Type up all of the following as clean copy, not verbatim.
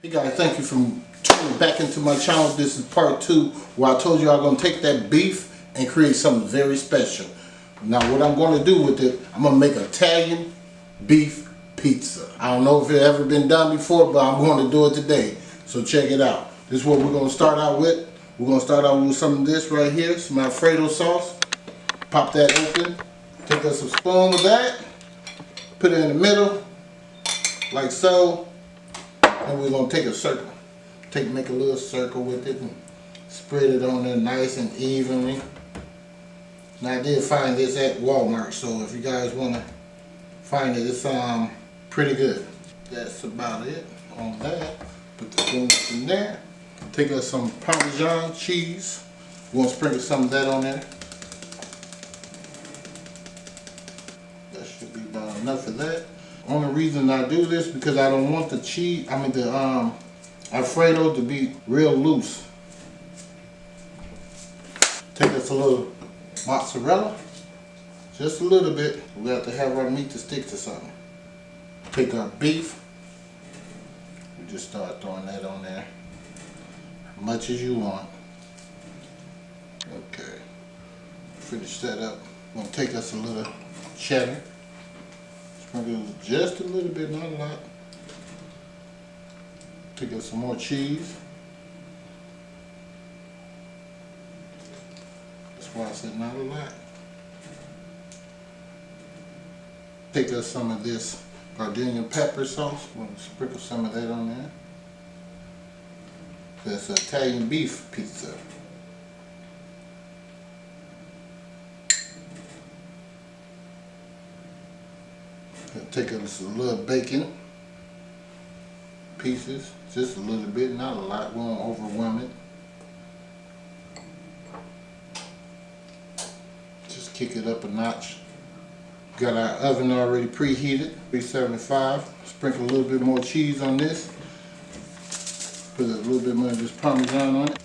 Hey guys, thank you for tuning back into my channel. This is part 2 where I told you I'm going to take that beef and create something very special. Now what I'm going to do with it, I'm going to make Italian beef pizza. I don't know if it's ever been done before, but I'm going to do it today. So check it out. This is what we're going to start out with. We're going to start out with some of this right here, some Alfredo sauce. Pop that open. Take us a spoon of that. Put it in the middle, like so. And we're going to take a circle. Make a little circle with it and spread it on there nice and evenly. Now I did find this at Walmart, so if you guys want to find it, it's pretty good. That's about it on that. Put the spoon in there. Take us some Parmesan cheese. We're going to sprinkle some of that on there. That should be about enough of that. Only reason I do this because I don't want the cheese, the Alfredo to be real loose. Take us a little mozzarella, just a little bit. We have to have our meat to stick to something. Take our beef. We just start throwing that on there, as much as you want. Okay, finish that up. We're gonna take us a little cheddar. Sprinkle just a little bit, not a lot. Take us some more cheese. That's why I said not a lot. Take us some of this gardenia pepper sauce. We're going to sprinkle some of that on there. That's Italian beef pizza. Take us a little bacon pieces, just a little bit, not a lot. We won't overwhelm it. Just kick it up a notch. Got our oven already preheated, 375. Sprinkle a little bit more cheese on this. Put a little bit more of this Parmesan on it.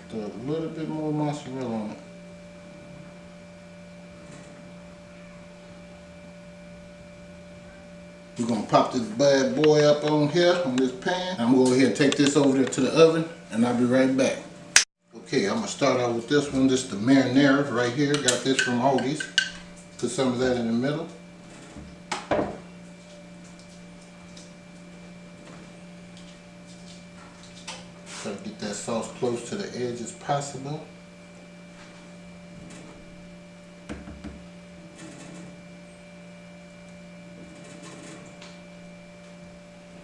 Throw a little bit more mozzarella on it. We're going to pop this bad boy up on here, on this pan. I'm going to go ahead and take this over there to the oven, and I'll be right back. Okay, I'm going to start out with this one. This is the marinara right here. Got this from Aldi's. Put some of that in the middle. Try to get that sauce close to the edge as possible.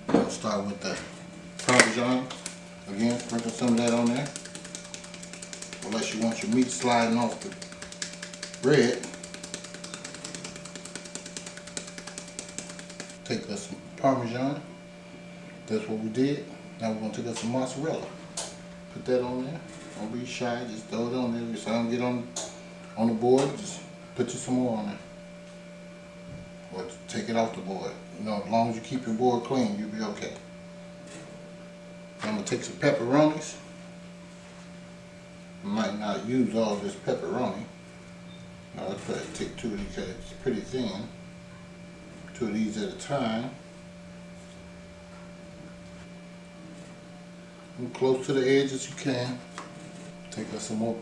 I'll start with the Parmesan. Again, sprinkle some of that on there. Unless you want your meat sliding off the bread. Take us some Parmesan. That's what we did. Now we're going to take us some mozzarella. Put that on there. Don't be shy. Just throw it on there. If I don't get on the board, just put you some more on there. Or take it off the board. You know, as long as you keep your board clean, you'll be okay. I'm going to take some pepperonis. I might not use all this pepperoni. I'll try to take 2 of these because it's pretty thin. 2 of these at a time. As close to the edge as you can. Take us some more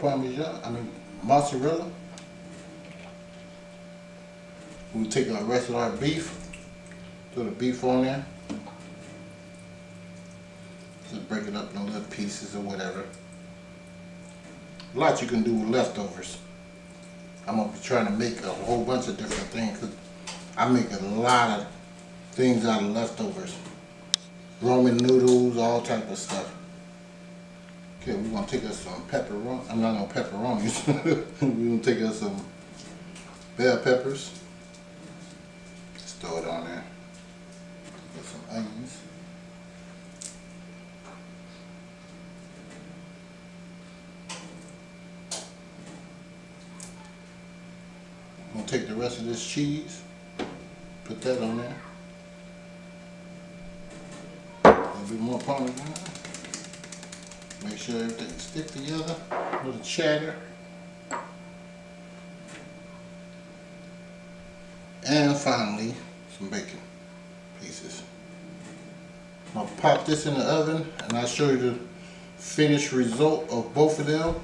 mozzarella. We'll take the rest of our beef. Throw the beef on there. Just break it up in little pieces or whatever. A lot you can do with leftovers. I'm going to be trying to make a whole bunch of different things because I make a lot of things out of leftovers. Roman noodles, all type of stuff. Okay, we're going to take us some pepperoni. I'm not going to pepperonis. We're going to take us some bell peppers. Just throw it on there. Get some onions. I'm going to take the rest of this cheese. Put that on there. A little bit more Parmesan. Make sure everything sticks together. A little cheddar. And finally, some bacon pieces. I'll pop this in the oven and I'll show you the finished result of both of them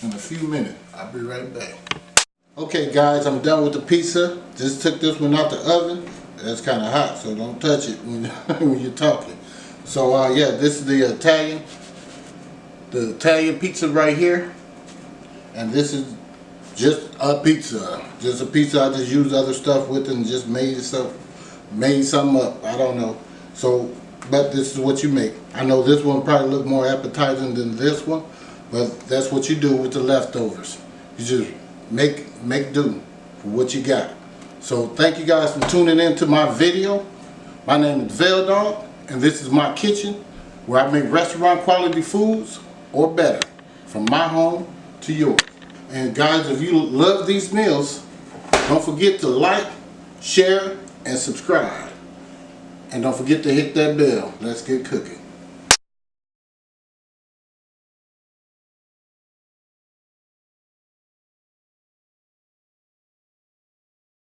in a few minutes. I'll be right back. Okay guys, I'm done with the pizza. Just took this one out the oven. That's kind of hot, so don't touch it when you're talking. So yeah, this is the Italian pizza right here. And this is just a pizza. Just a pizza I just used other stuff with and just made something up. I don't know. So, but this is what you make. I know this one probably look more appetizing than this one, but that's what you do with the leftovers. You just make do for what you got. So thank you guys for tuning in to my video. My name is Veldog, and this is my kitchen where I make restaurant quality foods or better, from my home to yours. And guys, if you love these meals, don't forget to like, share, and subscribe. And don't forget to hit that bell. Let's get cooking.